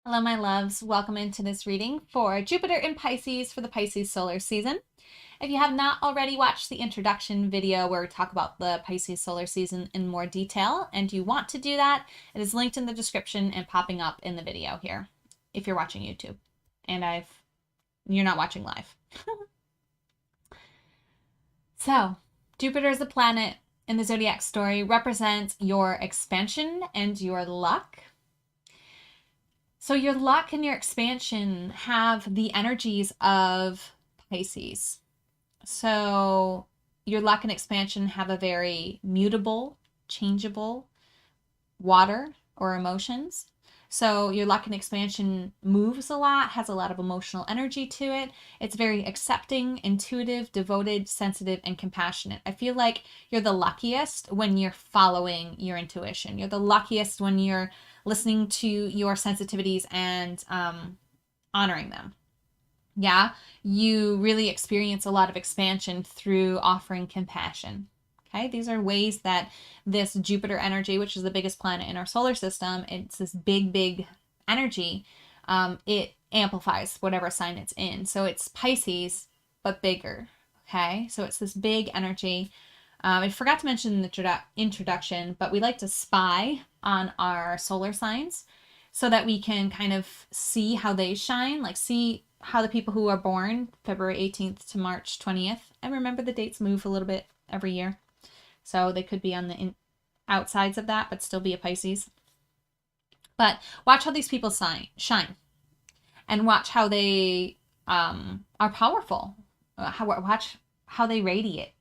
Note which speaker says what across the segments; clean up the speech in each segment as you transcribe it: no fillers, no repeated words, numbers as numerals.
Speaker 1: Hello, my loves. Welcome into this reading for Jupiter in Pisces for the Pisces solar season. If you have not already watched the introduction video where we talk about the Pisces solar season in more detail, and you want to do that, it is linked in the description and popping up in the video here if you're watching YouTube. And you're not watching live. So, Jupiter is a planet in the zodiac story, represents your expansion and your luck. So your luck and your expansion have the energies of Pisces. So your luck and expansion have a very mutable, changeable water or emotions. So your luck and expansion moves a lot, has a lot of emotional energy to it. It's very accepting, intuitive, devoted, sensitive, and compassionate. I feel like you're the luckiest when you're following your intuition. You're the luckiest when you're listening to your sensitivities and honoring them. Yeah, you really experience a lot of expansion through offering compassion. Okay, these are ways that this Jupiter energy, which is the biggest planet in our solar system, it's this big energy, it amplifies whatever sign it's in. So it's Pisces, but bigger. Okay, so it's this big energy. I forgot to mention in the introduction, but we like to spy on our solar signs so that we can kind of see how they shine, like see how the people who are born February 18th to March 20th, and remember the dates move a little bit every year. So they could be on the outsides of that, but still be a Pisces. But watch how these people shine and watch how they are powerful. Watch how they radiate,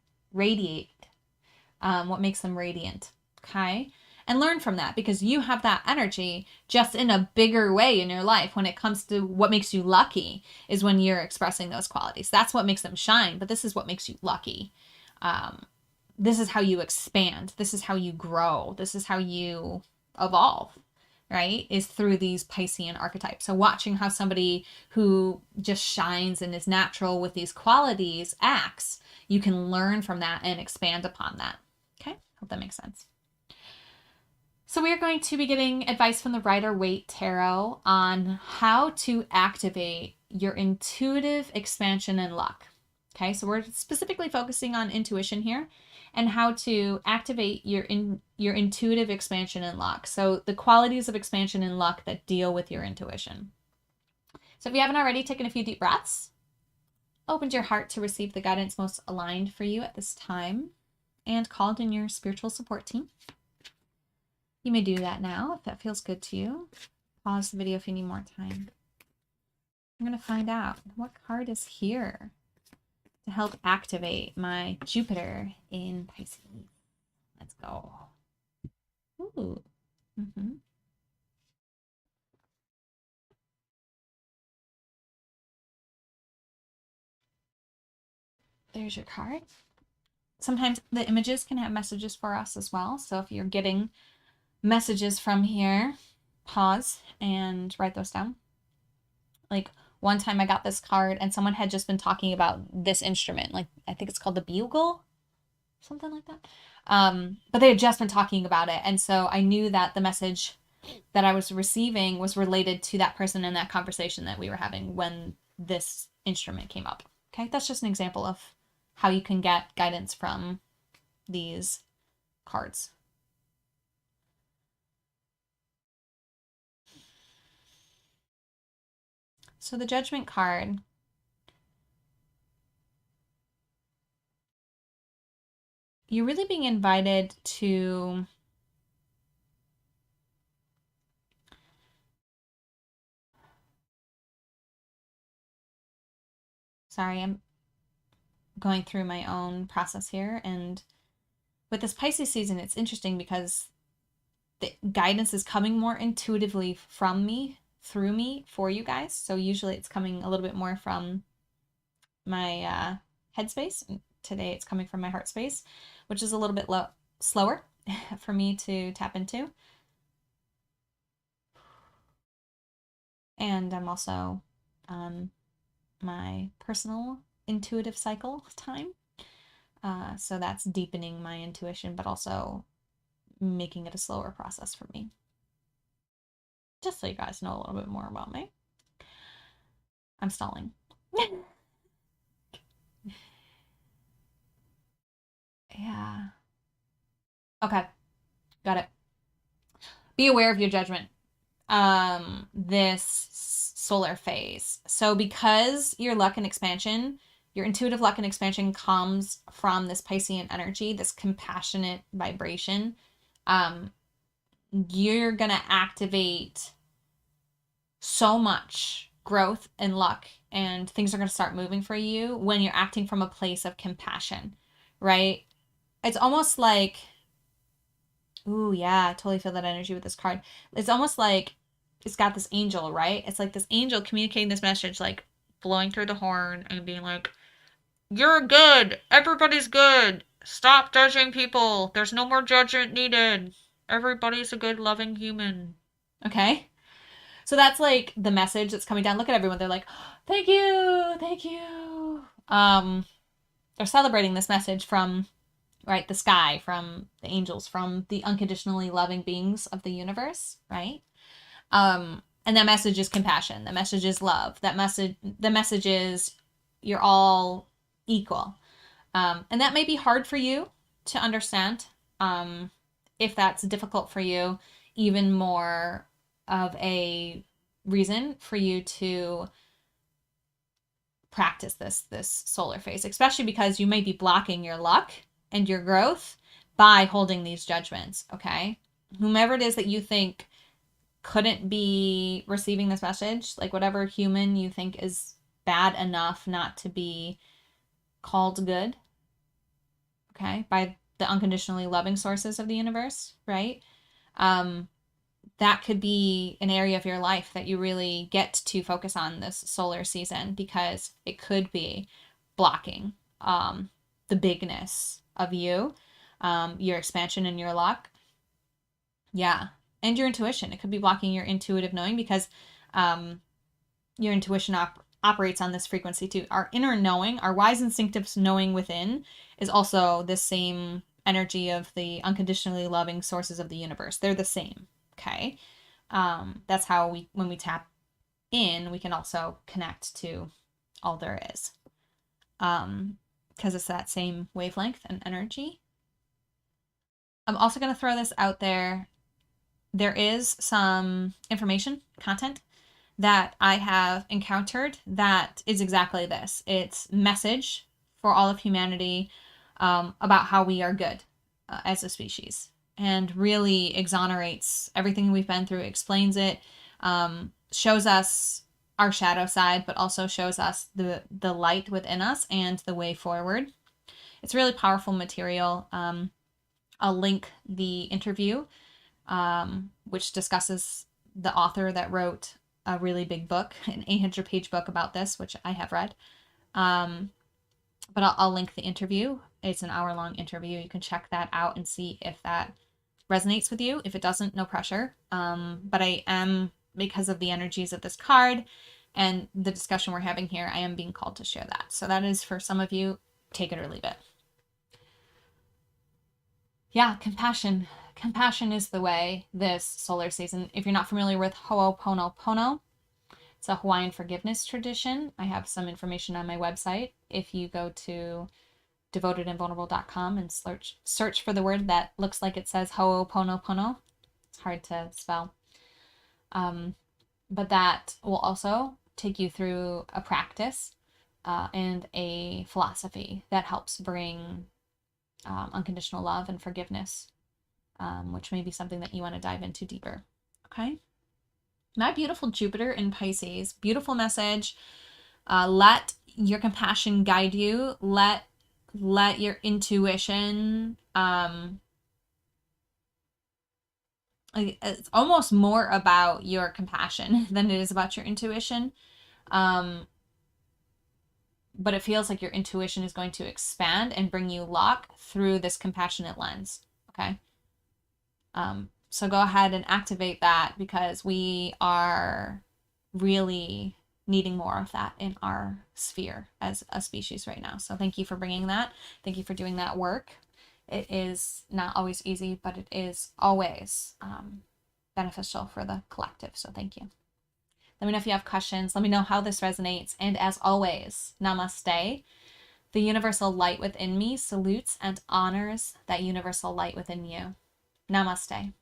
Speaker 1: what makes them radiant. Okay. And learn from that because you have that energy just in a bigger way in your life. When it comes to what makes you lucky is when you're expressing those qualities. That's what makes them shine, but this is what makes you lucky. This is how you expand. This is how you grow. This is how you evolve, right? Is through these Piscean archetypes. So watching how somebody who just shines and is natural with these qualities acts, you can learn from that and expand upon that. Okay, hope that makes sense. So we are going to be getting advice from the Rider-Waite Tarot on how to activate your intuitive expansion and luck. Okay, so we're specifically focusing on intuition here and how to activate your intuitive expansion and luck. So the qualities of expansion and luck that deal with your intuition. So if you haven't already taken a few deep breaths, opened your heart to receive the guidance most aligned for you at this time, and called in your spiritual support team, you may do that now if that feels good to you. Pause the video if you need more time. I'm going to find out what card is here to help activate my Jupiter in Pisces. Let's go. Ooh. There's your card. Sometimes the images can have messages for us as well. So if you're getting messages from here, pause and write those down. Like one time I got this card and someone had just been talking about this instrument. Like I think it's called the bugle, something like that. But they had just been talking about it. And so I knew that the message that I was receiving was related to that person in that conversation that we were having when this instrument came up. Okay, that's just an example of how you can get guidance from these cards. So the Judgment card, you're really being invited to sorry, I'm going through my own process here. And with this Pisces season, it's interesting because the guidance is coming more intuitively from me, through me, for you guys. So usually it's coming a little bit more from my headspace. Today it's coming from my heart space, which is a little bit slower for me to tap into. And I'm also on my personal intuitive cycle time. So that's deepening my intuition, but also making it a slower process for me. just so you guys know a little bit more about me. I'm stalling. Yeah. Okay. Got it. Be aware of your judgment. This solar phase. So because your luck and expansion, your intuitive luck and expansion comes from this Piscean energy, this compassionate vibration, you're going to activate so much growth and luck, and things are going to start moving for you when you're acting from a place of compassion, right? It's almost like, ooh, yeah, I totally feel that energy with this card. It's almost like it's got this angel, right? It's like this angel communicating this message, like blowing through the horn and being like, you're good. Everybody's good. Stop judging people. There's no more judgment needed. Everybody's a good, loving human. Okay? So that's like the message that's coming down. Look at everyone. They're like, thank you. Thank you. They're celebrating this message from, right, the sky, from the angels, from the unconditionally loving beings of the universe, right? And that message is compassion. That message is love. The message is you're all equal. And that may be hard for you to understand. If that's difficult for you, even more of a reason for you to practice this solar phase, especially because you may be blocking your luck and your growth by holding these judgments, okay? Whomever it is that you think couldn't be receiving this message, like whatever human you think is bad enough not to be called good, okay, by the unconditionally loving sources of the universe, right? That could be an area of your life that you really get to focus on this solar season, because it could be blocking the bigness of you, your expansion and your luck. Yeah. And your intuition. It could be blocking your intuitive knowing, because your intuition operates on this frequency too. Our inner knowing, our wise instinctive knowing within, is also the same energy of the unconditionally loving sources of the universe. They're the same. Okay. That's how when we tap in, we can also connect to all there is. Because it's that same wavelength and energy. I'm also going to throw this out there. There is some information, content, that I have encountered that is exactly this. It's message for all of humanity about how we are good as a species, and really exonerates everything we've been through, explains it, shows us our shadow side, but also shows us the light within us and the way forward. It's really powerful material. I'll link the interview, which discusses the author that wrote a really big book, an 800-page book about this, which I have read. But I'll link the interview. It's an hour-long interview. You can check that out and see if that resonates with you. If it doesn't, no pressure. But I am, because of the energies of this card and the discussion we're having here, I am being called to share that. So that is for some of you. Take it or leave it. Yeah, compassion. Compassion is the way this solar season. If you're not familiar with Ho'oponopono, it's a Hawaiian forgiveness tradition. I have some information on my website. If you go to devotedandvulnerable.com and search for the word that looks like it says Ho'oponopono. It's hard to spell. But that will also take you through a practice and a philosophy that helps bring unconditional love and forgiveness, which may be something that you want to dive into deeper. Okay. My beautiful Jupiter in Pisces, beautiful message. Let your compassion guide you. Let your intuition, it's almost more about your compassion than it is about your intuition. But it feels like your intuition is going to expand and bring you luck through this compassionate lens. Okay. So go ahead and activate that, because we are really needing more of that in our sphere as a species right now. So thank you for bringing that. Thank you for doing that work. It is not always easy, but it is always beneficial for the collective. So thank you. Let me know if you have questions. Let me know how this resonates. And as always, namaste. The universal light within me salutes and honors that universal light within you. Namaste.